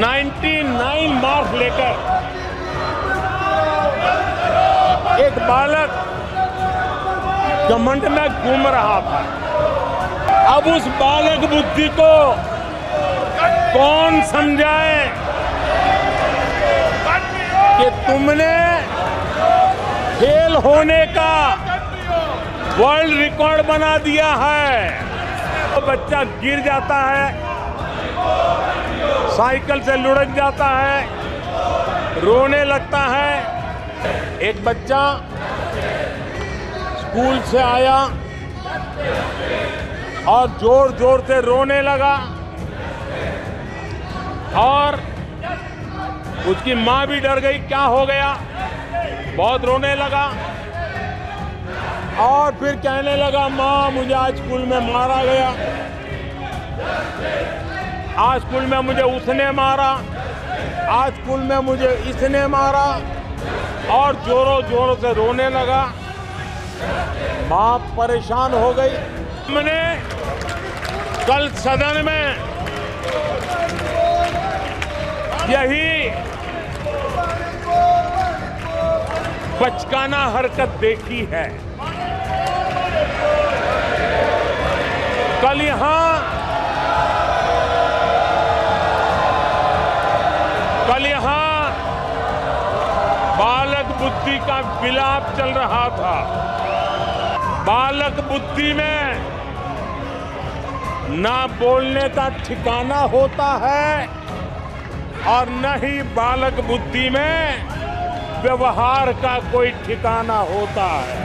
99 marks लेकर एक बालक घमंड में घूम रहा था। अब उस बालक बुद्धि को कौन समझाए कि तुमने फेल होने का वर्ल्ड रिकॉर्ड बना दिया है। तो बच्चा गिर जाता है, साइकिल से लुढ़क जाता है, रोने लगता है। एक बच्चा स्कूल से आया और जोर जोर से रोने लगा और उसकी माँ भी डर गई, क्या हो गया, बहुत रोने लगा और फिर कहने लगा, माँ मुझे आज स्कूल में मारा गया, आज स्कूल में मुझे उसने मारा, आज स्कूल में मुझे इसने मारा, और जोरों जोरों से रोने लगा। माँ परेशान हो गई। हमने कल सदन में यही बचकाना हरकत देखी है। कल यहां बालक बुद्धि का विलाप चल रहा था। बालक बुद्धि में ना बोलने का ठिकाना होता है और न ही बालक बुद्धि में व्यवहार का कोई ठिकाना होता है।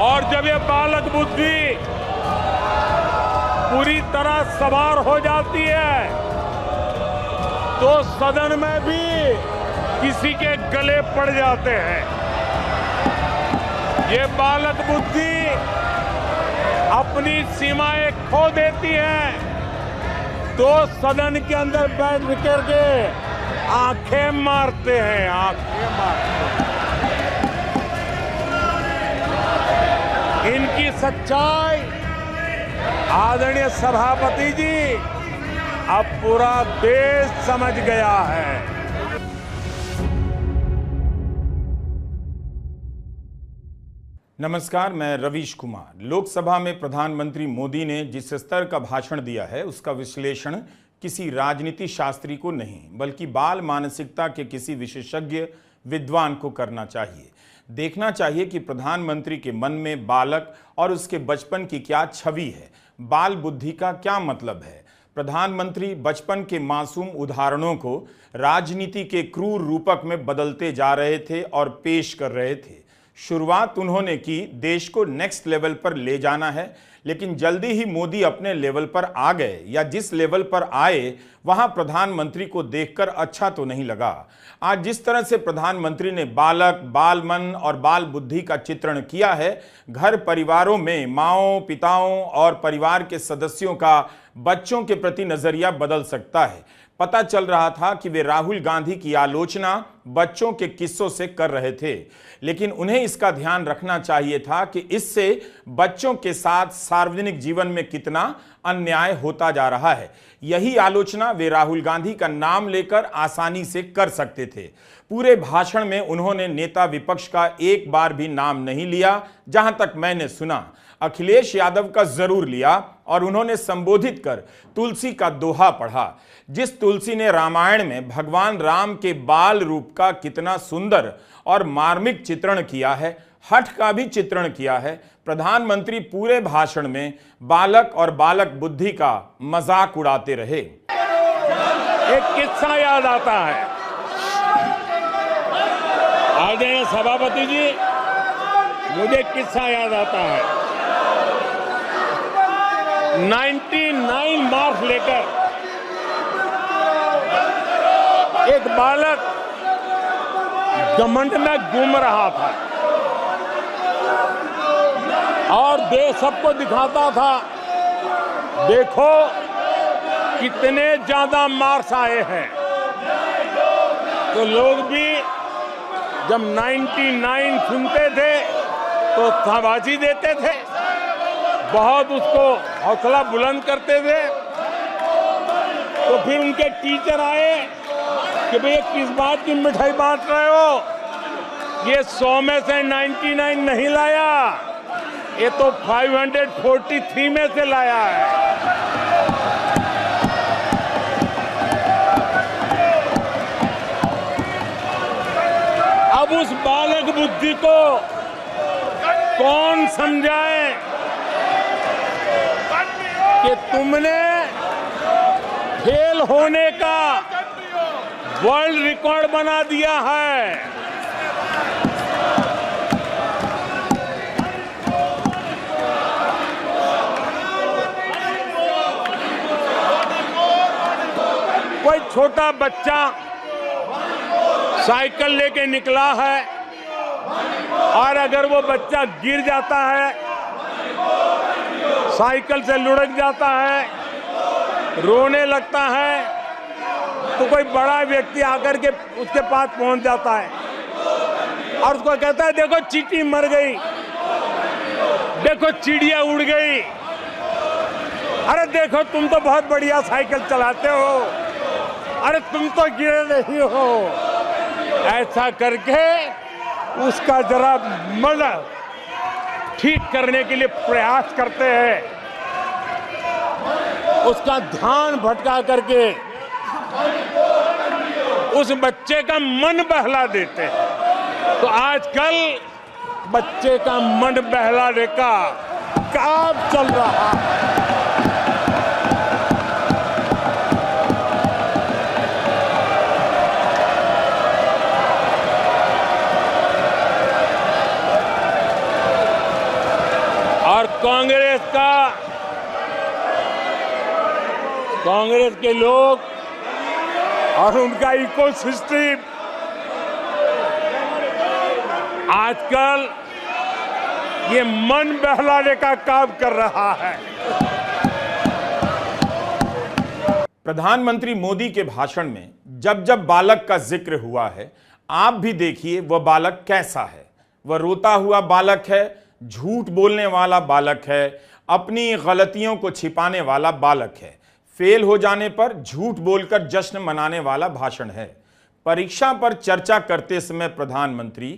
और जब ये बालक बुद्धि पूरी तरह सवार हो जाती है तो सदन में भी किसी के गले पड़ जाते हैं। ये बालक बुद्धि अपनी सीमाएं खो देती है तो सदन के अंदर बैठ करके आंखें मारते हैं, आंखें मारते हैं। इनकी सच्चाई आदरणीय सभापति जी अब पूरा देश समझ गया है। नमस्कार, मैं रवीश कुमार। लोकसभा में प्रधानमंत्री मोदी ने जिस स्तर का भाषण दिया है उसका विश्लेषण किसी राजनीति शास्त्री को नहीं बल्कि बाल मानसिकता के किसी विशेषज्ञ विद्वान को करना चाहिए। देखना चाहिए कि प्रधानमंत्री के मन में बालक और उसके बचपन की क्या छवि है, बाल बुद्धि का क्या मतलब है। प्रधानमंत्री बचपन के मासूम उदाहरणों को राजनीति के क्रूर रूपक में बदलते जा रहे थे और पेश कर रहे थे। शुरुआत उन्होंने की देश को नेक्स्ट लेवल पर ले जाना है, लेकिन जल्दी ही मोदी अपने लेवल पर आ गए या जिस लेवल पर आए वहां प्रधानमंत्री को देखकर अच्छा तो नहीं लगा। आज जिस तरह से प्रधानमंत्री ने बालक, बाल मन और बाल बुद्धि का चित्रण किया है, घर परिवारों में माँओं, पिताओं और परिवार के सदस्यों का बच्चों के प्रति नजरिया बदल सकता है। पता चल रहा था कि वे राहुल गांधी की आलोचना बच्चों के किस्सों से कर रहे थे, लेकिन उन्हें इसका ध्यान रखना चाहिए था कि इससे बच्चों के साथ सार्वजनिक जीवन में कितना अन्याय होता जा रहा है। यही आलोचना वे राहुल गांधी का नाम लेकर आसानी से कर सकते थे। पूरे भाषण में उन्होंने नेता विपक्ष का एक बार भी नाम नहीं लिया। जहां तक मैंने सुना, अखिलेश यादव का जरूर लिया और उन्होंने संबोधित कर तुलसी का दोहा पढ़ा। जिस तुलसी ने रामायण में भगवान राम के बाल रूप का कितना सुंदर और मार्मिक चित्रण किया है, हठ का भी चित्रण किया है, प्रधानमंत्री पूरे भाषण में बालक और बालक बुद्धि का मजाक उड़ाते रहे। एक किस्सा याद आता है। आदरणीय सभापति जी, मुझे किस्सा याद आता है। 99 मार्क्स लेकर एक बालक घमंड में घूम रहा था और देश सबको दिखाता था, देखो कितने ज्यादा मार्क्स आए हैं। तो लोग भी जब 99 सुनते थे तो शाबाशी देते थे, बहुत उसको हौसला बुलंद करते थे। तो फिर उनके टीचर आए कि भैया किस बात की मिठाई बांट रहे हो, ये 100 में से 99 नहीं लाया, ये तो 543 में से लाया है। अब उस बालक बुद्धि को कौन समझाए कि तुमने फेल होने का वर्ल्ड रिकॉर्ड बना दिया है। कोई छोटा बच्चा साइकिल लेके निकला है और अगर वो बच्चा गिर जाता है, साइकिल से लुढ़क जाता है, रोने लगता है, तो कोई बड़ा व्यक्ति आकर के उसके पास पहुंच जाता है और उसको कहता है देखो चींटी मर गई, देखो चिड़िया उड़ गई, अरे देखो तुम तो बहुत बढ़िया साइकिल चलाते हो, अरे तुम तो गिरे नहीं हो। ऐसा करके उसका जरा मन ठीक करने के लिए प्रयास करते हैं, उसका ध्यान भटका करके उस बच्चे का मन बहला देते हैं। तो आजकल बच्चे का मन बहलाने का काम चल रहा है। और कांग्रेस के लोग और उनका इकोसिस्टम आजकल ये मन बहलाने का काम कर रहा है। प्रधानमंत्री मोदी के भाषण में जब जब बालक का जिक्र हुआ है, आप भी देखिए वह बालक कैसा है। वह रोता हुआ बालक है, झूठ बोलने वाला बालक है, अपनी गलतियों को छिपाने वाला बालक है, फेल हो जाने पर झूठ बोलकर जश्न मनाने वाला भाषण है। परीक्षा पर चर्चा करते समय प्रधानमंत्री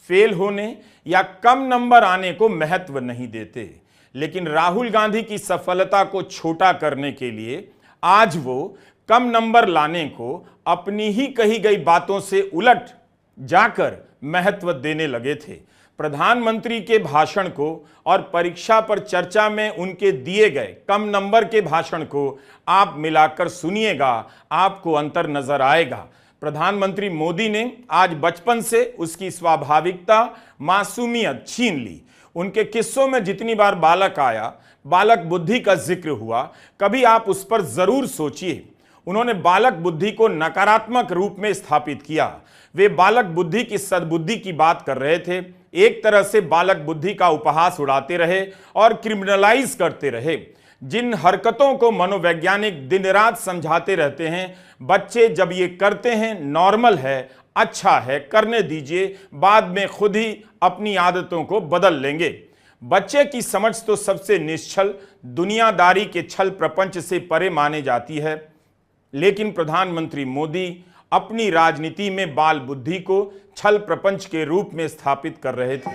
फेल होने या कम नंबर आने को महत्व नहीं देते, लेकिन राहुल गांधी की सफलता को छोटा करने के लिए आज वो कम नंबर लाने को अपनी ही कही गई बातों से उलट जाकर महत्व देने लगे थे। प्रधानमंत्री के भाषण को और परीक्षा पर चर्चा में उनके दिए गए कम नंबर के भाषण को आप मिलाकर सुनिएगा, आपको अंतर नजर आएगा। प्रधानमंत्री मोदी ने आज बचपन से उसकी स्वाभाविकता, मासूमियत छीन ली। उनके किस्सों में जितनी बार बालक आया, बालक बुद्धि का जिक्र हुआ, कभी आप उस पर जरूर सोचिए। उन्होंने बालक बुद्धि को नकारात्मक रूप में स्थापित किया। वे बालक बुद्धि की सद्बुद्धि की बात कर रहे थे, एक तरह से बालक बुद्धि का उपहास उड़ाते रहे और क्रिमिनलाइज करते रहे। जिन हरकतों को मनोवैज्ञानिक दिन रात समझाते रहते हैं, बच्चे जब ये करते हैं नॉर्मल है, अच्छा है, करने दीजिए, बाद में खुद ही अपनी आदतों को बदल लेंगे। बच्चे की समझ तो सबसे निश्चल, दुनियादारी के छल प्रपंच से परे माने जाती है, लेकिन प्रधानमंत्री मोदी अपनी राजनीति में बाल बुद्धि को छल प्रपंच के रूप में स्थापित कर रहे थे।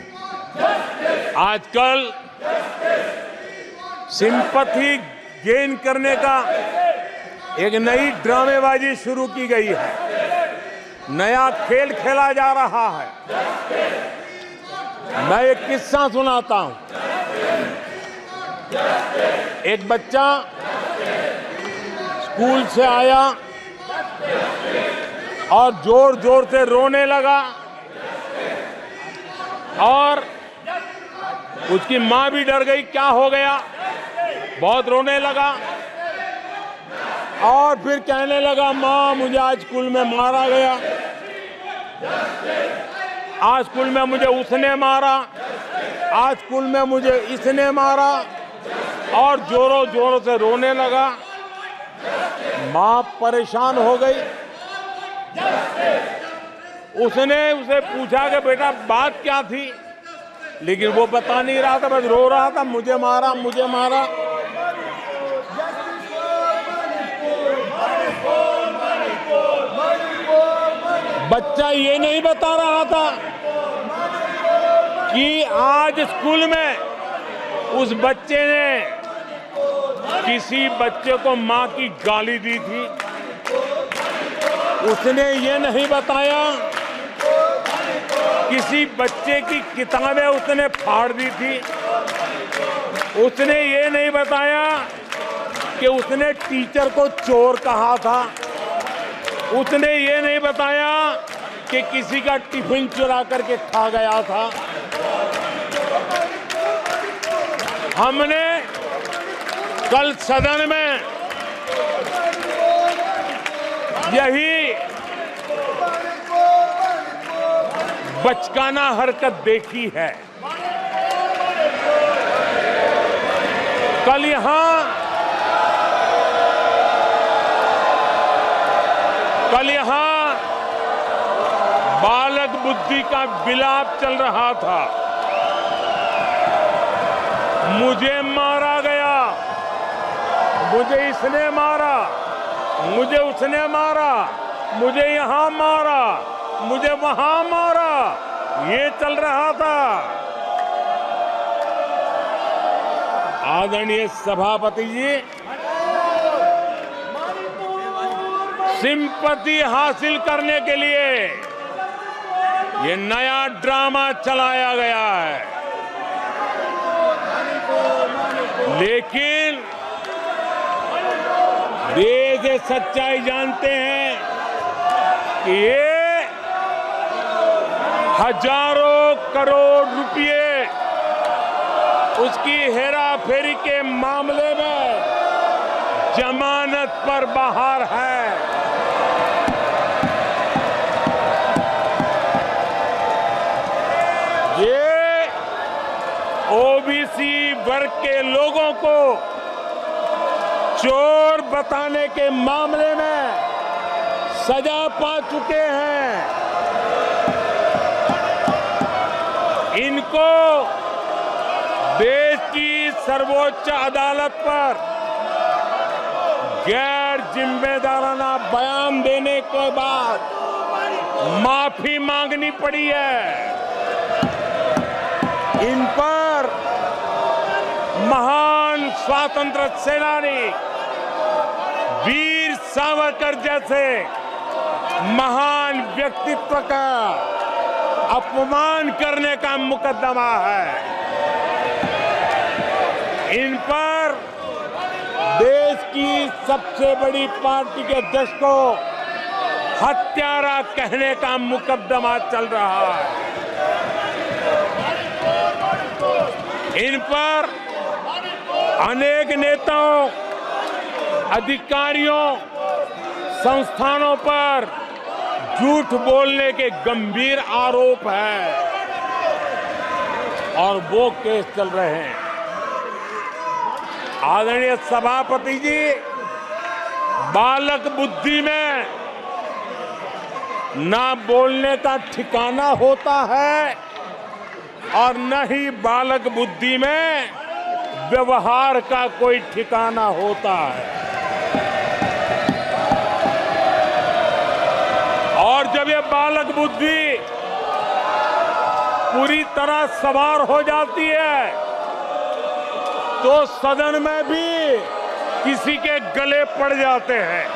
आजकल सिंपैथी गेन करने का एक नई ड्रामेबाजी शुरू की गई है, नया खेल खेला जा रहा है। मैं एक किस्सा सुनाता हूं। एक बच्चा स्कूल से आया और जोर जोर से रोने लगा और उसकी मां भी डर गई, क्या हो गया, बहुत रोने लगा और फिर कहने लगा, मां मुझे आज स्कूल में मारा गया, आज स्कूल में मुझे उसने मारा, आज स्कूल में मुझे इसने मारा, और जोरों जोरों से रोने लगा। मां परेशान हो गई। उसने उसे पूछा कि बेटा बात क्या थी, लेकिन वो बता नहीं रहा था, बस रो रहा था, मुझे मारा मुझे मारा। बच्चा ये नहीं बता रहा था कि आज स्कूल में उस बच्चे ने किसी बच्चे को मां की गाली दी थी। उसने ये नहीं बताया किसी बच्चे की किताबें उसने फाड़ दी थी। उसने ये नहीं बताया कि उसने टीचर को चोर कहा था। उसने ये नहीं बताया कि किसी का टिफिन चुरा करके खा गया था। हमने कल सदन में यही बचकाना हरकत देखी है। कल यहां बालक बुद्धि का विलाप चल रहा था। मुझे मारा गया, मुझे इसने मारा, मुझे उसने मारा, मुझे यहां मारा, मुझे वहां मारा, ये चल रहा था। आदरणीय सभापति जी, सिंपैथी हासिल करने के लिए ये नया ड्रामा चलाया गया है। लेकिन देश ये सच्चाई जानते हैं कि ये हजारों करोड़ रुपए उसकी हेराफेरी के मामले में जमानत पर बाहर है। ये ओबीसी वर्ग के लोगों को चोर बताने के मामले में सजा पा चुके हैं। इनको देश की सर्वोच्च अदालत पर गैर जिम्मेदाराना बयान देने के बाद माफी मांगनी पड़ी है। इन पर महान स्वातंत्र सेनानी वीर सावरकर जैसे महान व्यक्तित्व का अपमान करने का मुकदमा है। इन पर देश की सबसे बड़ी पार्टी के अध्यक्ष को हत्यारा कहने का मुकदमा चल रहा है। इन पर अनेक नेताओं, अधिकारियों, संस्थानों पर झूठ बोलने के गंभीर आरोप है और वो केस चल रहे हैं। आदरणीय सभापति जी, बालक बुद्धि में ना बोलने का ठिकाना होता है और न ही बालक बुद्धि में व्यवहार का कोई ठिकाना होता है। और जब ये बालक बुद्धि पूरी तरह सवार हो जाती है तो सदन में भी किसी के गले पड़ जाते हैं।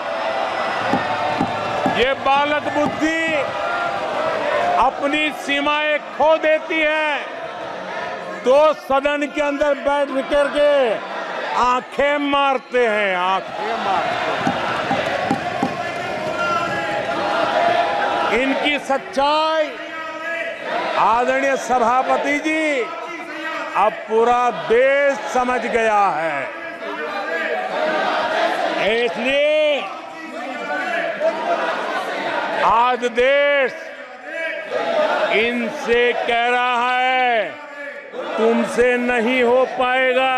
ये बालक बुद्धि अपनी सीमाएं खो देती है तो सदन के अंदर बैठ करके आंखें मारते हैं, आंखें मारते हैं। इनकी सच्चाई आदरणीय सभापति जी अब पूरा देश समझ गया है। इसलिए आज देश इनसे कह रहा है तुमसे नहीं हो पाएगा,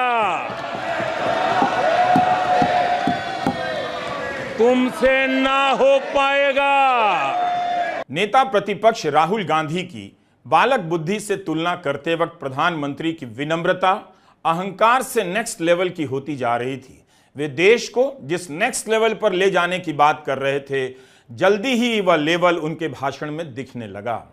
तुमसे ना हो पाएगा। नेता प्रतिपक्ष राहुल गांधी की बालक बुद्धि से तुलना करते वक्त प्रधानमंत्री की विनम्रता अहंकार से नेक्स्ट लेवल की होती जा रही थी। वे देश को जिस नेक्स्ट लेवल पर ले जाने की बात कर रहे थे, जल्दी ही वह लेवल उनके भाषण में दिखने लगा।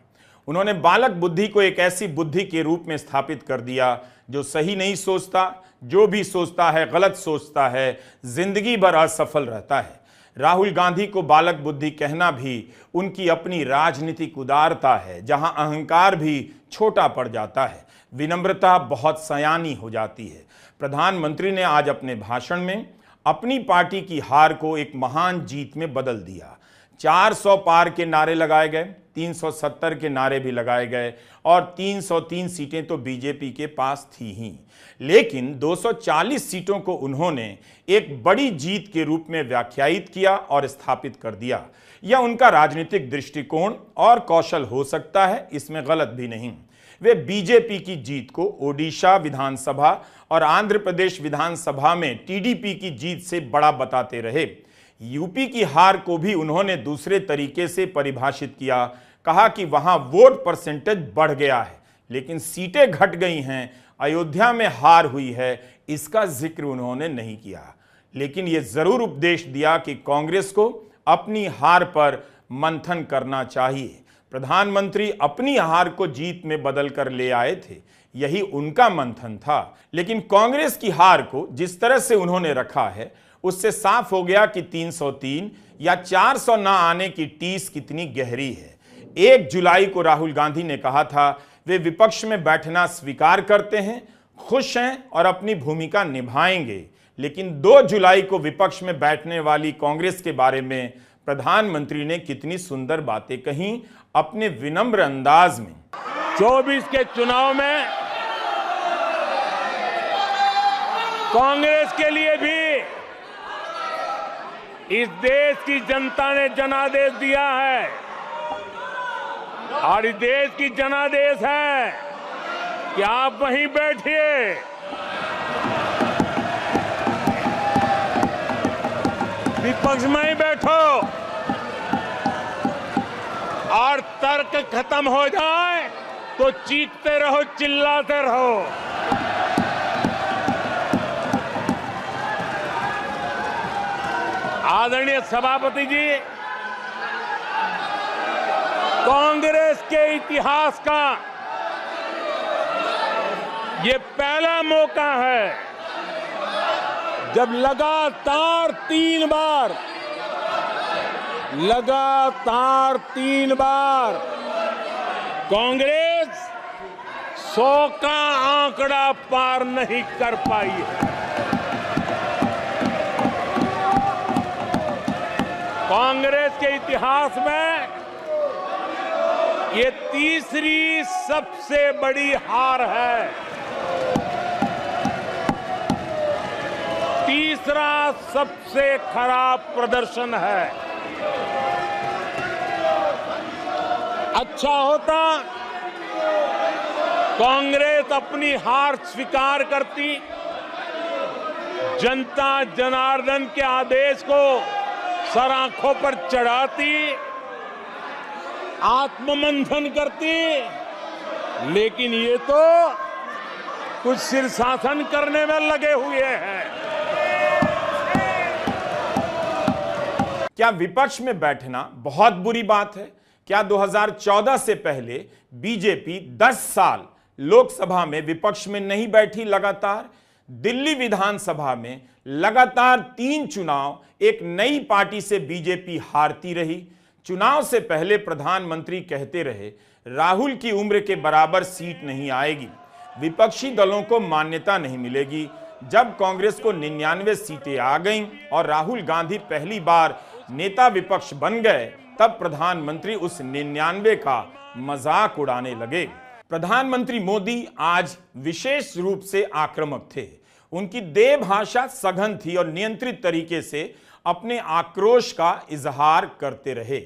उन्होंने बालक बुद्धि को एक ऐसी बुद्धि के रूप में स्थापित कर दिया जो सही नहीं सोचता, जो भी सोचता है गलत सोचता है, जिंदगी भर असफल रहता है। राहुल गांधी को बालक बुद्धि कहना भी उनकी अपनी राजनीतिक उदारता है, जहां अहंकार भी छोटा पड़ जाता है, विनम्रता बहुत सयानी हो जाती है। प्रधानमंत्री ने आज अपने भाषण में अपनी पार्टी की हार को एक महान जीत में बदल दिया। 400 पार के नारे लगाए गए, 370 के नारे भी लगाए गए और 303 सीटें तो बीजेपी के पास थी ही, लेकिन 240 सीटों को उन्होंने एक बड़ी जीत के रूप में व्याख्यायित किया और स्थापित कर दिया। यह उनका राजनीतिक दृष्टिकोण और कौशल हो सकता है, इसमें गलत भी नहीं। वे बीजेपी की जीत को ओडिशा विधानसभा और आंध्र प्रदेश विधानसभा में टीडीपी की जीत से बड़ा बताते रहे। यूपी की हार को भी उन्होंने दूसरे तरीके से परिभाषित किया, कहा कि वहां वोट परसेंटेज बढ़ गया है लेकिन सीटें घट गई हैं, अयोध्या में हार हुई है, इसका जिक्र उन्होंने नहीं किया। लेकिन यह जरूर उपदेश दिया कि कांग्रेस को अपनी हार पर मंथन करना चाहिए। प्रधानमंत्री अपनी हार को जीत में बदल कर ले आए थे, यही उनका मंथन था। लेकिन कांग्रेस की हार को जिस तरह से उन्होंने रखा है, उससे साफ हो गया कि 303 या 400 ना आने की टीस कितनी गहरी है। 1 जुलाई को राहुल गांधी ने कहा था वे विपक्ष में बैठना स्वीकार करते हैं, खुश हैं और अपनी भूमिका निभाएंगे। लेकिन 2 जुलाई को विपक्ष में बैठने वाली कांग्रेस के बारे में प्रधानमंत्री ने कितनी सुंदर बातें कहीं अपने विनम्र अंदाज में। 24 के चुनाव में कांग्रेस के लिए भी इस देश की जनता ने जनादेश दिया है और इस देश की जनादेश है कि आप वहीं बैठिए, विपक्ष में ही बैठो और तर्क खत्म हो जाए तो चीखते रहो, चिल्लाते रहो। आदरणीय सभापति जी, कांग्रेस के इतिहास का ये पहला मौका है जब लगातार 3 बार कांग्रेस 100 का आंकड़ा पार नहीं कर पाई है। कांग्रेस के इतिहास में ये तीसरी सबसे बड़ी हार है, तीसरा सबसे खराब प्रदर्शन है। अच्छा होता कांग्रेस अपनी हार स्वीकार करती, जनता जनार्दन के आदेश को सर आंखों पर चढ़ाती, आत्ममंथन करती, लेकिन ये तो कुछ शीर्षासन करने में लगे हुए हैं। क्या विपक्ष में बैठना बहुत बुरी बात है? क्या 2014 से पहले बीजेपी 10 साल लोकसभा में विपक्ष में नहीं बैठी? लगातार दिल्ली विधानसभा में लगातार 3 चुनाव एक नई पार्टी से बीजेपी हारती रही। चुनाव से पहले प्रधानमंत्री कहते रहे राहुल की उम्र के बराबर सीट नहीं आएगी, विपक्षी दलों को मान्यता नहीं मिलेगी। जब कांग्रेस को 99 सीटें आ गईं और राहुल गांधी पहली बार नेता विपक्ष बन गए, तब प्रधानमंत्री उस 99 का मजाक उड़ाने लगे। प्रधानमंत्री मोदी आज विशेष रूप से आक्रामक थे। उनकी देह भाषा सघन थी और नियंत्रित तरीके से अपने आक्रोश का इजहार करते रहे।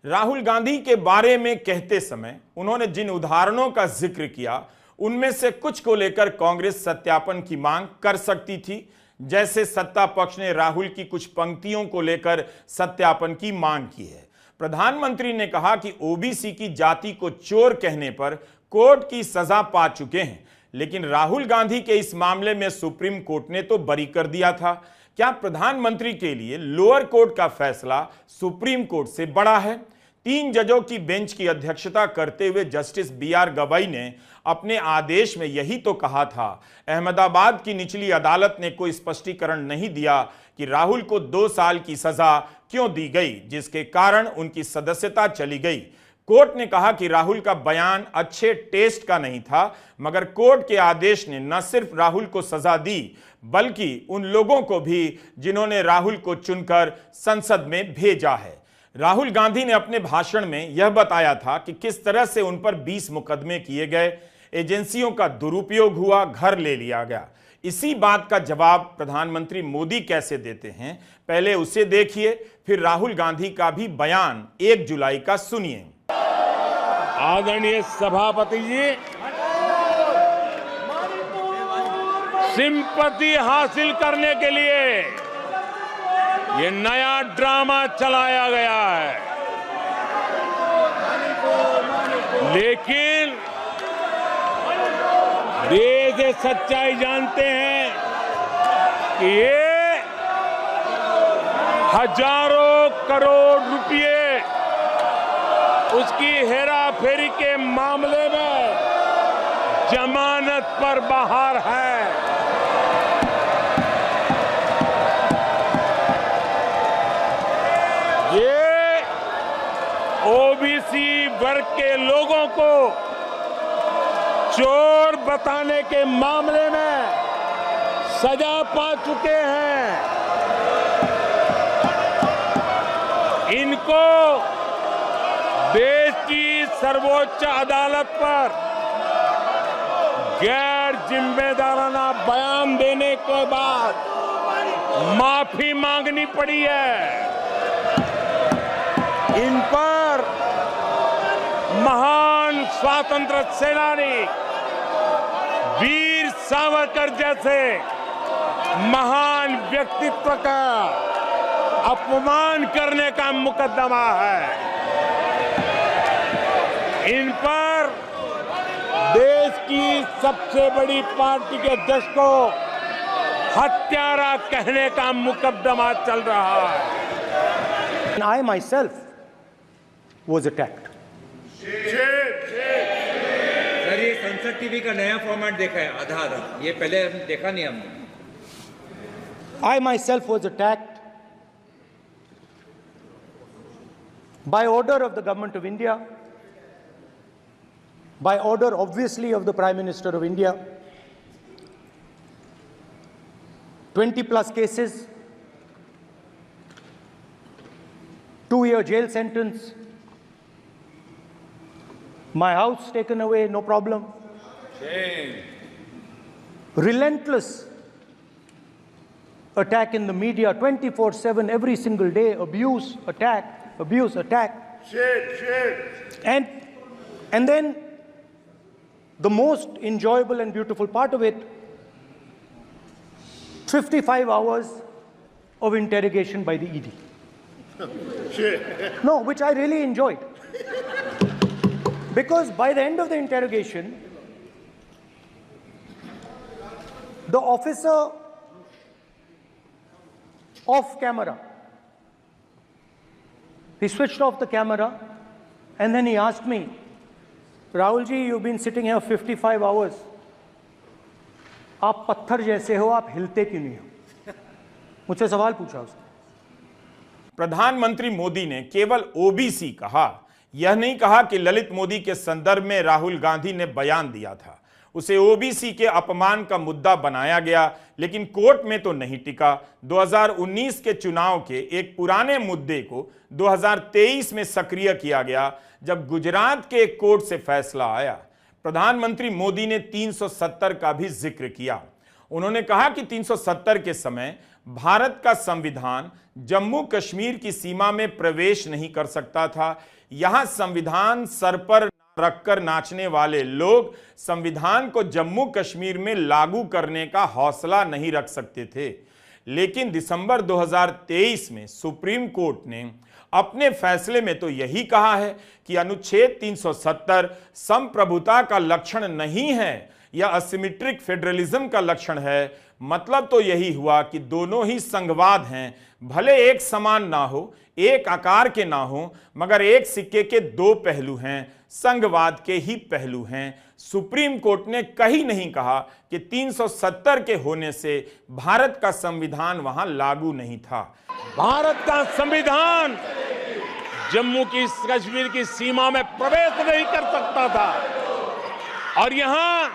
राहुल गांधी के बारे में कहते समय उन्होंने जिन उदाहरणों का जिक्र किया, उनमें से कुछ को लेकर कांग्रेस सत्यापन की मांग कर सकती थी। जैसे सत्ता पक्ष ने राहुल की कुछ पंक्तियों को लेकर सत्यापन की मांग की है। प्रधानमंत्री ने कहा कि ओबीसी की जाति को चोर कहने पर कोर्ट की सजा पा चुके हैं। लेकिन राहुल गांधी के इस मामले में सुप्रीम कोर्ट ने तो बरी कर दिया था। क्या प्रधानमंत्री के लिए लोअर कोर्ट का फैसला सुप्रीम कोर्ट से बड़ा है? 3 जजों की बेंच की अध्यक्षता करते हुए जस्टिस BR गवई ने अपने आदेश में यही तो कहा था। अहमदाबाद की निचली अदालत ने कोई स्पष्टीकरण नहीं दिया कि राहुल को 2 साल की सजा क्यों दी गई, जिसके कारण उनकी सदस्यता चली गई। कोर्ट ने कहा कि राहुल का बयान अच्छे टेस्ट का नहीं था, मगर कोर्ट के आदेश ने न सिर्फ राहुल को सजा दी बल्कि उन लोगों को भी जिन्होंने राहुल को चुनकर संसद में भेजा है। राहुल गांधी ने अपने भाषण में यह बताया था कि किस तरह से उन पर 20 मुकदमे किए गए, एजेंसियों का दुरुपयोग हुआ, घर ले लिया गया। इसी बात का जवाब प्रधानमंत्री मोदी कैसे देते हैं, पहले उसे देखिए, फिर राहुल गांधी का भी बयान 1 जुलाई का सुनिए। आदरणीय सभापति जी, सिंपैथी हासिल करने के लिए ये नया ड्रामा चलाया गया है, लेकिन देश ये सच्चाई जानते हैं कि ये हजारों करोड़ रुपए उसकी हेराफेरी के मामले में जमानत पर बाहर है। ये ओबीसी वर्ग के लोगों को चोर बताने के मामले में सजा पा चुके हैं। इनको देश की सर्वोच्च अदालत पर गैर जिम्मेदाराना बयान देने के बाद माफी मांगनी पड़ी है। इन पर महान स्वातंत्र सेनानी वीर सावरकर जैसे महान व्यक्तित्व का अपमान करने का मुकदमा है। इन पर देश की सबसे बड़ी पार्टी के अध्यक्ष को हत्यारा कहने का मुकदमा चल रहा है। I myself was attacked. Sir, ये संसद टीवी का नया फॉर्मेट देखा है, आधा आधा, ये पहले देखा नहीं हमने। I myself was attacked by order of the government of India, by order obviously of the Prime Minister of India. 20 plus cases, 2-year jail sentence, my house taken away, no problem. Relentless attack in the media, 24/7, every single day, abuse, attack. And then the most enjoyable and beautiful part of it, 55 hours of interrogation by the ED. No, which I really enjoyed. Because by the end of the interrogation, the officer off camera, he switched off the camera and then he asked me, Rahul ji, you've been sitting here 55 hours. आप पत्थर जैसे हो, आप हिलते क्यों नहीं हो? मुझसे सवाल पूछा उसने। प्रधानमंत्री मोदी ने केवल ओबीसी कहा, यह नहीं कहा कि ललित मोदी के संदर्भ में राहुल गांधी ने बयान दिया था। उसे ओबीसी के अपमान का मुद्दा बनाया गया, लेकिन कोर्ट में तो नहीं टिका। 2019 के चुनाव के एक पुराने मुद्दे को 2023 में सक्रिय किया गया, जब गुजरात के एक कोर्ट से फैसला आया। प्रधानमंत्री मोदी ने 370 का भी जिक्र किया। उन्होंने कहा कि 370 के समय भारत का संविधान जम्मू कश्मीर की सीमा में प्रवेश नहीं कर सकता था। यहां संविधान सर पर रखकर नाचने वाले लोग संविधान को जम्मू कश्मीर में लागू करने का हौसला नहीं रख सकते थे। लेकिन दिसंबर 2023 में सुप्रीम कोर्ट ने अपने फैसले में तो यही कहा है कि अनुच्छेद 370 संप्रभुता का लक्षण नहीं है या असिमेट्रिक फेडरलिज्म का लक्षण है। मतलब तो यही हुआ कि दोनों ही संघवाद हैं, भले एक समान ना हो, एक आकार के ना हो, मगर एक सिक्के के दो पहलू हैं, संघवाद के ही पहलू हैं। सुप्रीम कोर्ट ने कहीं नहीं कहा कि 370 के होने से भारत का संविधान वहां लागू नहीं था। भारत का संविधान जम्मू की कश्मीर की सीमा में प्रवेश नहीं कर सकता था और यहां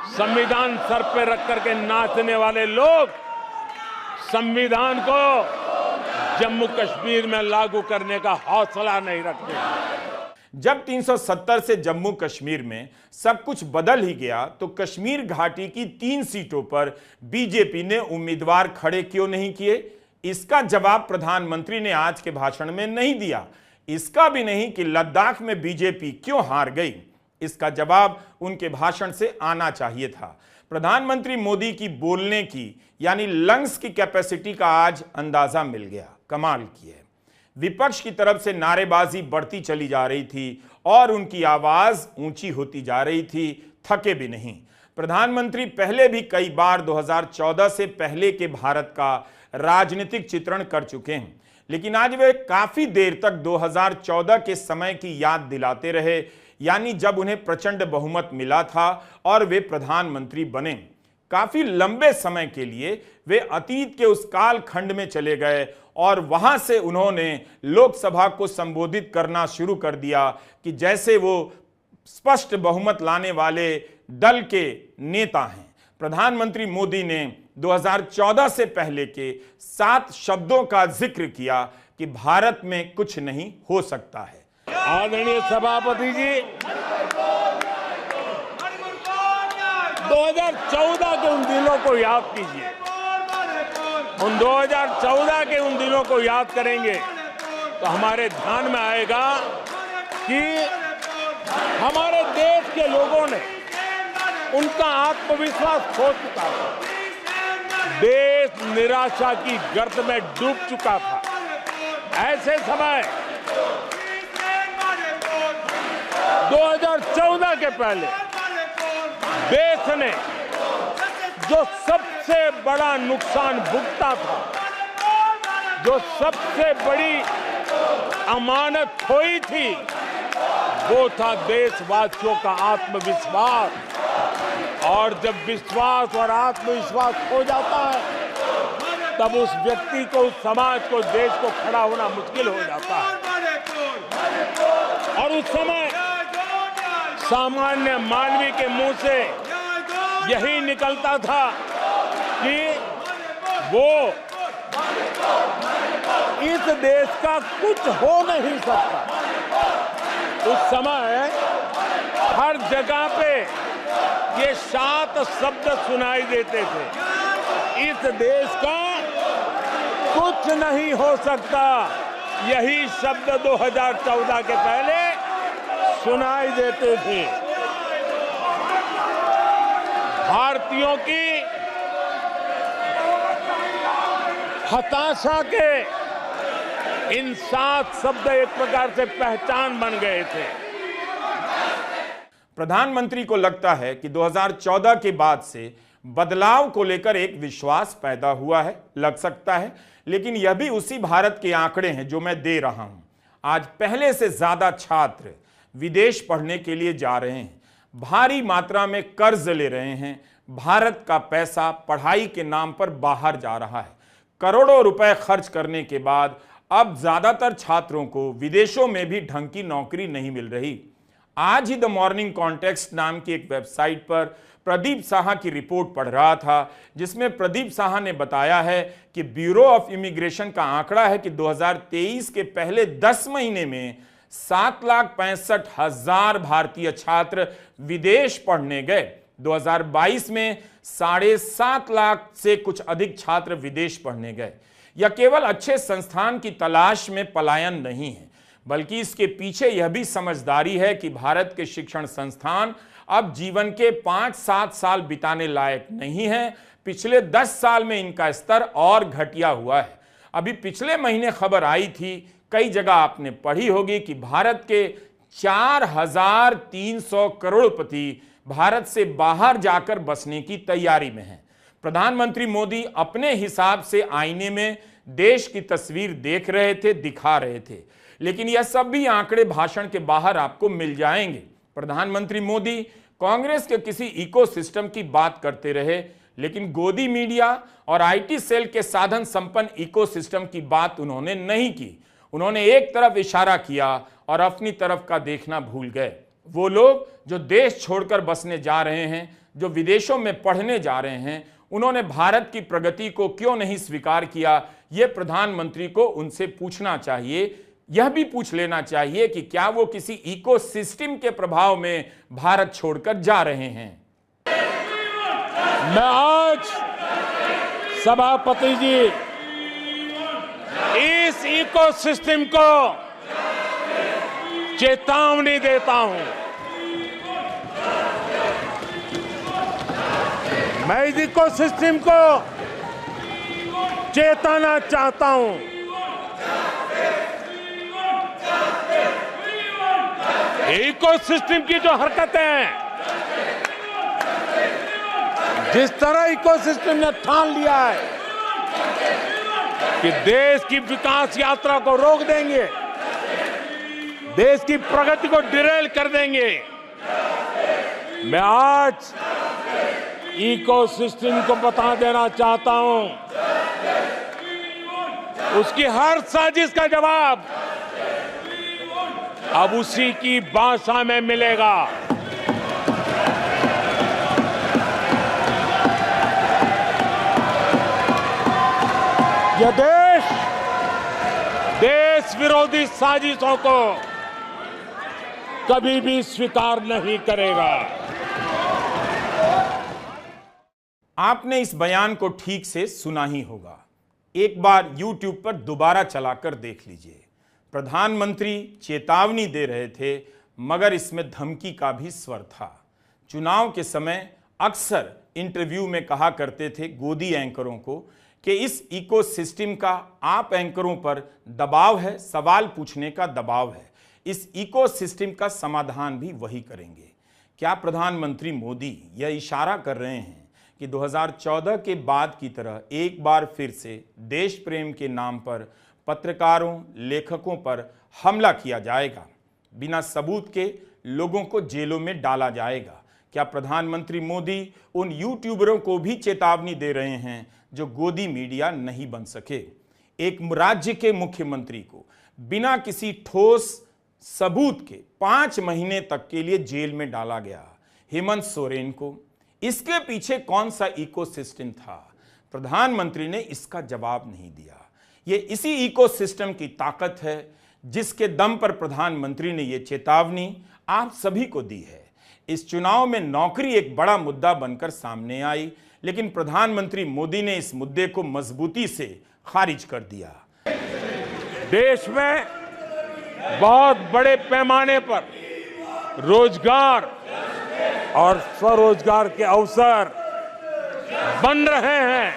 संविधान सर पे रख करके नाचने वाले लोग संविधान को जम्मू कश्मीर में लागू करने का हौसला नहीं रखते। जब 370 से जम्मू कश्मीर में सब कुछ बदल ही गया तो कश्मीर घाटी की 3 सीटों पर बीजेपी ने उम्मीदवार खड़े क्यों नहीं किए? इसका जवाब प्रधानमंत्री ने आज के भाषण में नहीं दिया। इसका भी नहीं कि लद्दाख में बीजेपी क्यों हार गई, इसका जवाब उनके भाषण से आना चाहिए था। प्रधानमंत्री मोदी की बोलने की यानी लंग्स की कैपेसिटी का आज अंदाजा मिल गया। कमाल की है। विपक्ष की तरफ से नारेबाजी बढ़ती चली जा रही थी और उनकी आवाज ऊंची होती जा रही थी, थके भी नहीं। प्रधानमंत्री पहले भी कई बार 2014 से पहले के भारत का राजनीतिक चित्रण कर चुके हैं, लेकिन आज वे काफी देर तक 2014 के समय की याद दिलाते रहे, यानी जब उन्हें प्रचंड बहुमत मिला था और वे प्रधानमंत्री बने। काफी लंबे समय के लिए वे अतीत के उस काल खंड में चले गए और वहां से उन्होंने लोकसभा को संबोधित करना शुरू कर दिया कि जैसे वो स्पष्ट बहुमत लाने वाले दल के नेता हैं। प्रधानमंत्री मोदी ने 2014 से पहले के 7 शब्दों का जिक्र किया कि भारत में कुछ नहीं हो सकता है। आदरणीय सभापति जी, 2014 के उन दिनों को याद कीजिए। उन 2014 के उन दिनों को याद करेंगे तो हमारे ध्यान में आएगा कि हमारे देश के लोगों ने उनका आत्मविश्वास खो चुका था। देश निराशा की गर्त में डूब चुका था। ऐसे समय 2014 के पहले देश ने जो सबसे बड़ा नुकसान भुगता था, जो सबसे बड़ी अमानत खोई थी, वो था देशवासियों का आत्मविश्वास। और जब विश्वास और आत्मविश्वास खो जाता है तब उस व्यक्ति को, उस समाज को, देश को खड़ा होना मुश्किल हो जाता है। और उस समय सामान्य मानवी के मुंह से यही निकलता था कि वो इस देश का कुछ हो नहीं सकता। उस समय हर जगह पे ये 7 शब्द सुनाई देते थे, इस देश का कुछ नहीं हो सकता। यही शब्द 2014 के पहले सुनाई देते थे। भारतीयों की हताशा के इन 7 शब्द एक प्रकार से पहचान बन गए थे। प्रधानमंत्री को लगता है कि 2014 के बाद से बदलाव को लेकर एक विश्वास पैदा हुआ है, लग सकता है, लेकिन यह भी उसी भारत के आंकड़े हैं जो मैं दे रहा हूं। आज पहले से ज्यादा छात्र विदेश पढ़ने के लिए जा रहे हैं, भारी मात्रा में कर्ज ले रहे हैं। भारत का पैसा पढ़ाई के नाम पर बाहर जा रहा है। करोड़ों रुपए खर्च करने के बाद अब ज्यादातर छात्रों को विदेशों में भी ढंग की नौकरी नहीं मिल रही। आज ही द मॉर्निंग कॉन्टेक्स्ट नाम की एक वेबसाइट पर प्रदीप साहा की रिपोर्ट पढ़ रहा था, जिसमें प्रदीप साहा ने बताया है कि ब्यूरो ऑफ इमिग्रेशन का आंकड़ा है कि 2023 के पहले 10 महीने में 7,65,000 भारतीय छात्र विदेश पढ़ने गए। 2022 में 7.5 लाख से कुछ अधिक छात्र विदेश पढ़ने गए। यह केवल अच्छे संस्थान की तलाश में पलायन नहीं है, बल्कि इसके पीछे यह भी समझदारी है कि भारत के शिक्षण संस्थान अब जीवन के 5-7 साल बिताने लायक नहीं है। पिछले 10 साल में इनका स्तर और घटिया हुआ है। अभी पिछले महीने खबर आई थी, कई जगह आपने पढ़ी होगी कि भारत के 4,300 करोड़पति भारत से बाहर जाकर बसने की तैयारी में हैं। प्रधानमंत्री मोदी अपने हिसाब से आईने में देश की तस्वीर देख रहे थे, दिखा रहे थे, लेकिन यह सब भी आंकड़े भाषण के बाहर आपको मिल जाएंगे। प्रधानमंत्री मोदी कांग्रेस के किसी इकोसिस्टम की बात करते रहे, लेकिन गोदी मीडिया और आईटी सेल के साधन संपन्न इकोसिस्टम की बात उन्होंने नहीं की। उन्होंने एक तरफ इशारा किया और अपनी तरफ का देखना भूल गए। वो लोग जो देश छोड़कर बसने जा रहे हैं, जो विदेशों में पढ़ने जा रहे हैं, उन्होंने भारत की प्रगति को क्यों नहीं स्वीकार किया? यह प्रधानमंत्री को उनसे पूछना चाहिए। यह भी पूछ लेना चाहिए कि क्या वो किसी इकोसिस्टम के प्रभाव में भारत छोड़कर जा रहे हैं। मैं आज सभापति जी इस इकोसिस्टम को चेतावनी देता हूं। मैं इस इकोसिस्टम को चेताना चाहता हूं। इकोसिस्टम की जो हरकतें हैं, जिस तरह इकोसिस्टम ने ठान लिया है कि देश की विकास यात्रा को रोक देंगे, देश की प्रगति को डिरेल कर देंगे, मैं आज इकोसिस्टम को बता देना चाहता हूं, उसकी हर साजिश का जवाब अब उसी की भाषा में मिलेगा। यह देश विरोधी साजिशों को कभी भी स्वीकार नहीं करेगा। आपने इस बयान को ठीक से सुना ही होगा। एक बार YouTube पर दोबारा चलाकर देख लीजिए। प्रधानमंत्री चेतावनी दे रहे थे, मगर इसमें धमकी का भी स्वर था। चुनाव के समय अक्सर इंटरव्यू में कहा करते थे गोदी एंकरों को कि इस इकोसिस्टम का आप एंकरों पर दबाव है, सवाल पूछने का दबाव है। इस इकोसिस्टम का समाधान भी वही करेंगे। क्या प्रधानमंत्री मोदी यह इशारा कर रहे हैं कि 2014 के बाद की तरह एक बार फिर से देश प्रेम के नाम पर पत्रकारों, लेखकों पर हमला किया जाएगा, बिना सबूत के लोगों को जेलों में डाला जाएगा? क्या प्रधानमंत्री मोदी उन यूट्यूबरों को भी चेतावनी दे रहे हैं जो गोदी मीडिया नहीं बन सके? एक राज्य के मुख्यमंत्री को बिना किसी ठोस सबूत के 5 महीने तक के लिए जेल में डाला गया। हेमंत सोरेन को, इसके पीछे कौन सा इकोसिस्टम था? प्रधानमंत्री ने इसका जवाब नहीं दिया। ये इसी इकोसिस्टम की ताकत है जिसके दम पर प्रधानमंत्री ने यह चेतावनी आप सभी को दी है। इस चुनाव में नौकरी एक बड़ा मुद्दा बनकर सामने आई, लेकिन प्रधानमंत्री मोदी ने इस मुद्दे को मजबूती से खारिज कर दिया। देश में बहुत बड़े पैमाने पर रोजगार और स्वरोजगार के अवसर बन रहे हैं,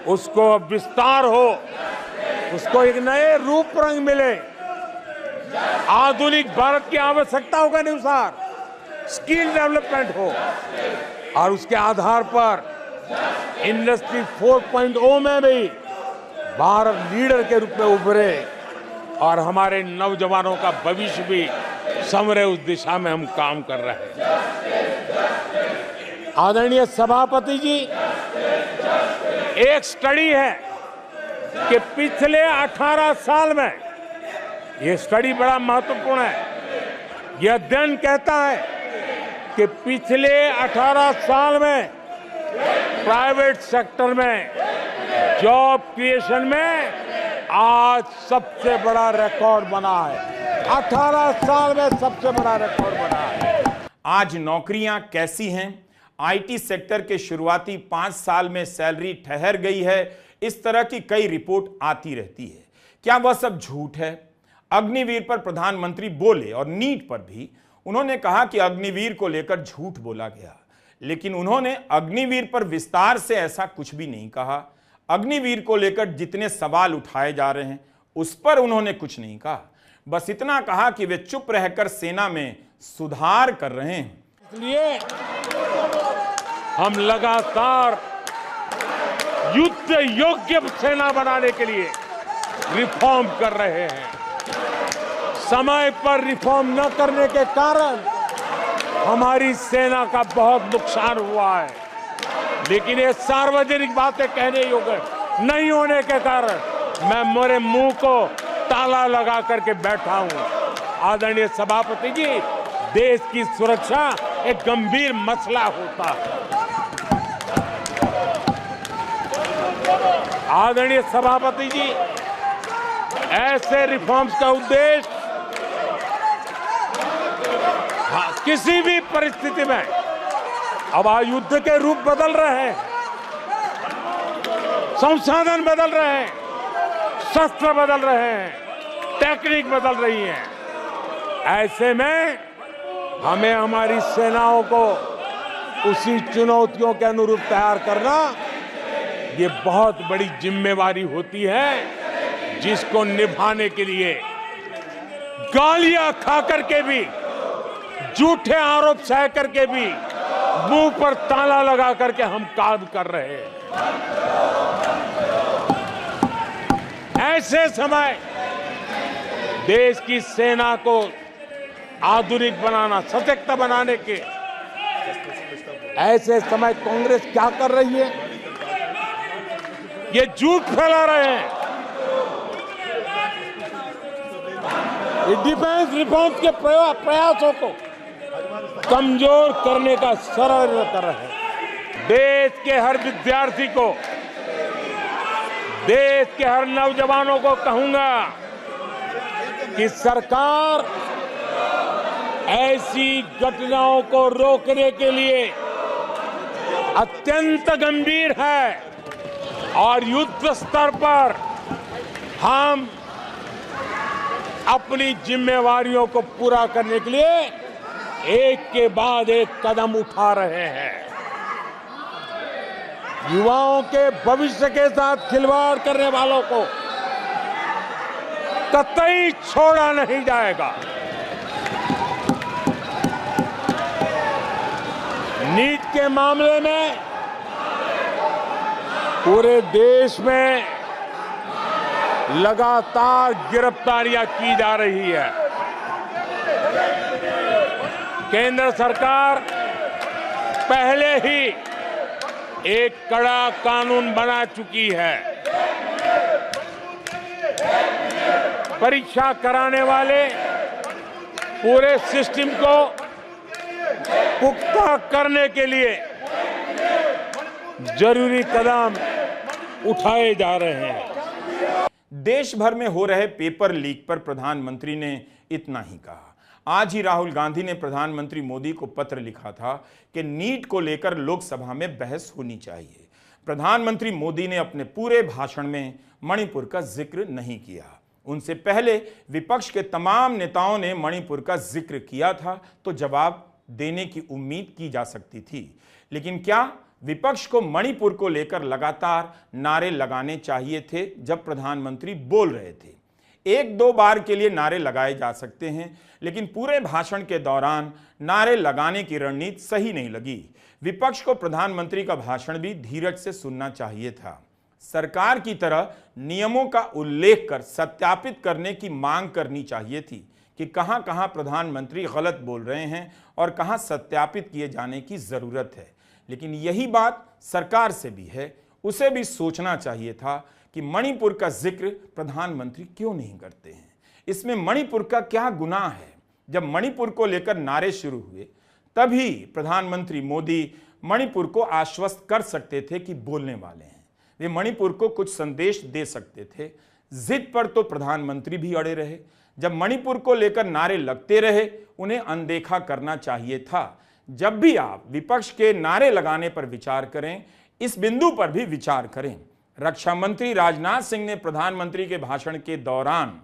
उसको अब विस्तार हो, उसको एक नए रूप रंग मिले, आधुनिक भारत की आवश्यकताओं के अनुसार स्किल डेवलपमेंट हो और उसके आधार पर इंडस्ट्री 4.0 में भी भारत लीडर के रूप में उभरे और हमारे नौजवानों का भविष्य भी संवरे, उस दिशा में हम काम कर रहे हैं। आदरणीय सभापति जी, एक स्टडी है कि पिछले 18 साल में, यह स्टडी बड़ा महत्वपूर्ण है, यह अध्ययन कहता है कि पिछले 18 साल में प्राइवेट सेक्टर में जॉब क्रिएशन में आज सबसे बड़ा रिकॉर्ड बना है। 18 साल में सबसे बड़ा रिकॉर्ड बना है। आज नौकरियां कैसी हैं? आईटी सेक्टर के शुरुआती 5 साल में सैलरी ठहर गई है, इस तरह की कई रिपोर्ट आती रहती है। क्या वह सब झूठ है? अग्निवीर पर प्रधानमंत्री बोले और नीट पर भी उन्होंने कहा कि अग्निवीर को लेकर झूठ बोला गया, लेकिन उन्होंने अग्निवीर पर विस्तार से ऐसा कुछ भी नहीं कहा। अग्निवीर को लेकर जितने सवाल उठाए जा रहे हैं उस पर उन्होंने कुछ नहीं कहा, बस इतना कहा कि वे चुप रहकर सेना में सुधार कर रहे हैं। इसलिए हम लगातार युद्ध योग्य सेना बनाने के लिए रिफॉर्म कर रहे हैं। समय पर रिफॉर्म न करने के कारण हमारी सेना का बहुत नुकसान हुआ है, लेकिन ये सार्वजनिक बातें कहने योग्य नहीं होने के कारण मैं मेरे मुंह को ताला लगा करके बैठा हूं। आदरणीय सभापति जी, देश की सुरक्षा एक गंभीर मसला होता है। आदरणीय सभापति जी, ऐसे रिफॉर्म्स का उद्देश्य किसी भी परिस्थिति में, अब युद्ध के रूप बदल रहे हैं, संसाधन बदल रहे हैं, शस्त्र बदल रहे हैं, टेक्निक बदल रही है, ऐसे में हमें हमारी सेनाओं को उसी चुनौतियों के अनुरूप तैयार करना ये बहुत बड़ी जिम्मेवारी होती है, जिसको निभाने के लिए गालियां खा करके भी, झूठे आरोप सह करके भी, मुंह पर ताला लगा करके हम काम कर रहे हैं। ऐसे समय देश की सेना को आधुनिक बनाना, सशक्त बनाने के ऐसे समय कांग्रेस क्या कर रही है? ये झूठ फैला रहे हैं। डिफेंस रिफॉर्म्स के प्रयासों को कमजोर करने का षड्यंत्र कर रहे हैं। देश के हर विद्यार्थी को, देश के हर नौजवानों को कहूंगा कि सरकार ऐसी घटनाओं को रोकने के लिए अत्यंत गंभीर है और युद्ध स्तर पर हम अपनी जिम्मेवारियों को पूरा करने के लिए एक के बाद एक कदम उठा रहे हैं। युवाओं के भविष्य के साथ खिलवाड़ करने वालों को कतई छोड़ा नहीं जाएगा। नीट के मामले में पूरे देश में लगातार गिरफ्तारियां की जा रही है। केंद्र सरकार पहले ही एक कड़ा कानून बना चुकी है। परीक्षा कराने वाले पूरे सिस्टम को पुख्ता करने के लिए जरूरी कदम उठाए जा रहे हैं। देश भर में हो रहे पेपर लीक पर प्रधानमंत्री ने इतना ही कहा। आज ही राहुल गांधी ने प्रधानमंत्री मोदी को पत्र लिखा था कि नीट को लेकर लोकसभा में बहस होनी चाहिए। प्रधानमंत्री मोदी ने अपने पूरे भाषण में मणिपुर का जिक्र नहीं किया। उनसे पहले विपक्ष के तमाम नेताओं ने मणिपुर का जिक्र किया था तो जवाब देने की उम्मीद की जा सकती थी, लेकिन क्या विपक्ष को मणिपुर को लेकर लगातार नारे लगाने चाहिए थे जब प्रधानमंत्री बोल रहे थे? एक दो बार के लिए नारे लगाए जा सकते हैं, लेकिन पूरे भाषण के दौरान नारे लगाने की रणनीति सही नहीं लगी। विपक्ष को प्रधानमंत्री का भाषण भी धीरज से सुनना चाहिए था। सरकार की तरह नियमों का उल्लेख कर सत्यापित करने की मांग करनी चाहिए थी कि कहां कहां प्रधानमंत्री गलत बोल रहे हैं और कहां सत्यापित किए जाने की जरूरत है। लेकिन यही बात सरकार से भी है, उसे भी सोचना चाहिए था कि मणिपुर का जिक्र प्रधानमंत्री क्यों नहीं करते हैं। इसमें मणिपुर का क्या गुनाह है? जब मणिपुर को लेकर नारे शुरू हुए तभी प्रधानमंत्री मोदी मणिपुर को आश्वस्त कर सकते थे कि बोलने वाले हैं, वे मणिपुर को कुछ संदेश दे सकते थे। जिद पर तो प्रधानमंत्री भी अड़े रहे। जब मणिपुर को लेकर नारे लगते रहे उन्हें अनदेखा करना चाहिए था। जब भी आप विपक्ष के नारे लगाने पर विचार करें, इस बिंदु पर भी विचार करें। रक्षा मंत्री राजनाथ सिंह ने प्रधानमंत्री के भाषण के दौरान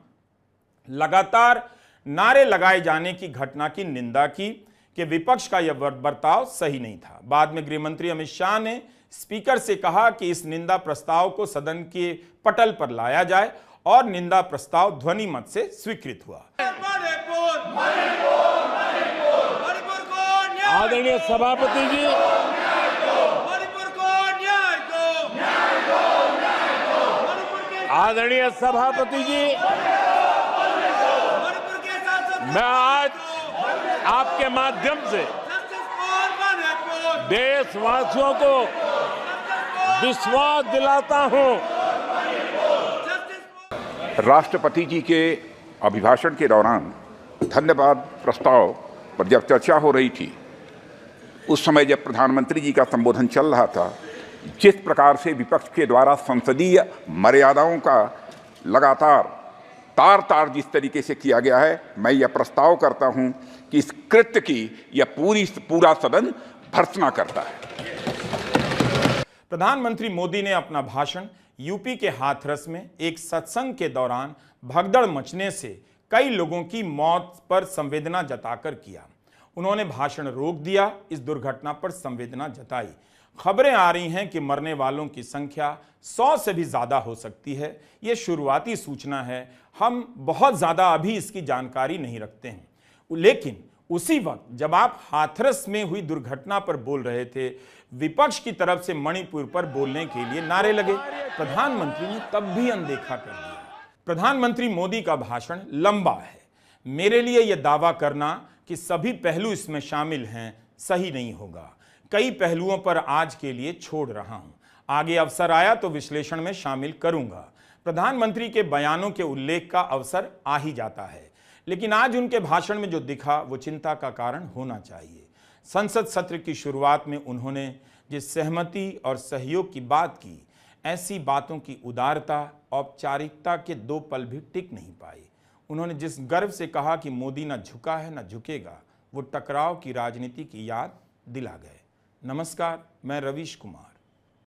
लगातार नारे लगाए जाने की घटना की निंदा की। कि विपक्ष का यह बर्ताव सही नहीं था। बाद में गृहमंत्री अमित शाह ने स्पीकर से कहा कि इस निंदा प्रस्ताव को सदन के पटल पर लाया जाए और निंदा प्रस्ताव ध्वनि मत से स्वीकृत हुआ। आदरणीय सभापति जी, आदरणीय सभापति जी, मैं आज आपके माध्यम से देशवासियों को विश्वास दिलाता हूं। राष्ट्रपति जी के अभिभाषण के दौरान धन्यवाद प्रस्ताव पर जब चर्चा हो रही थी, उस समय जब प्रधानमंत्री जी का संबोधन चल रहा था, जिस प्रकार से विपक्ष के द्वारा संसदीय मर्यादाओं का लगातार तार जिस तरीके से किया गया है, मैं यह प्रस्ताव करता हूं कि इस कृत्य की यह पूरा सदन भर्त्सना करता है। प्रधानमंत्री मोदी ने अपना भाषण यूपी के हाथरस में एक सत्संग के दौरान भगदड़ मचने से कई लोगों की मौत पर संवेदना जताकर किया। उन्होंने भाषण रोक दिया, इस दुर्घटना पर संवेदना जताई। खबरें आ रही हैं कि मरने वालों की संख्या 100 से भी ज्यादा हो सकती है। यह शुरुआती सूचना है, हम बहुत ज्यादा अभी इसकी जानकारी नहीं रखते हैं। लेकिन उसी वक्त जब आप हाथरस में हुई दुर्घटना पर बोल रहे थे, विपक्ष की तरफ से मणिपुर पर बोलने के लिए नारे लगे। प्रधानमंत्री ने तब भी अनदेखा कर दिया। प्रधानमंत्री मोदी का भाषण लंबा है। मेरे लिए यह दावा करना कि सभी पहलू इसमें शामिल हैं सही नहीं होगा। कई पहलुओं पर आज के लिए छोड़ रहा हूं, आगे अवसर आया तो विश्लेषण में शामिल करूंगा। प्रधानमंत्री के बयानों के उल्लेख का अवसर आ ही जाता है, लेकिन आज उनके भाषण में जो दिखा वो चिंता का कारण होना चाहिए। संसद सत्र की शुरुआत में उन्होंने जिस सहमति और सहयोग की बात की, ऐसी बातों की उदारता औपचारिकता के 2 पल भी टिक नहीं पाई। उन्होंने जिस गर्व से कहा कि मोदी न झुका है न झुकेगा, वो टकराव की राजनीति की याद दिला गए। नमस्कार, मैं रवीश कुमार।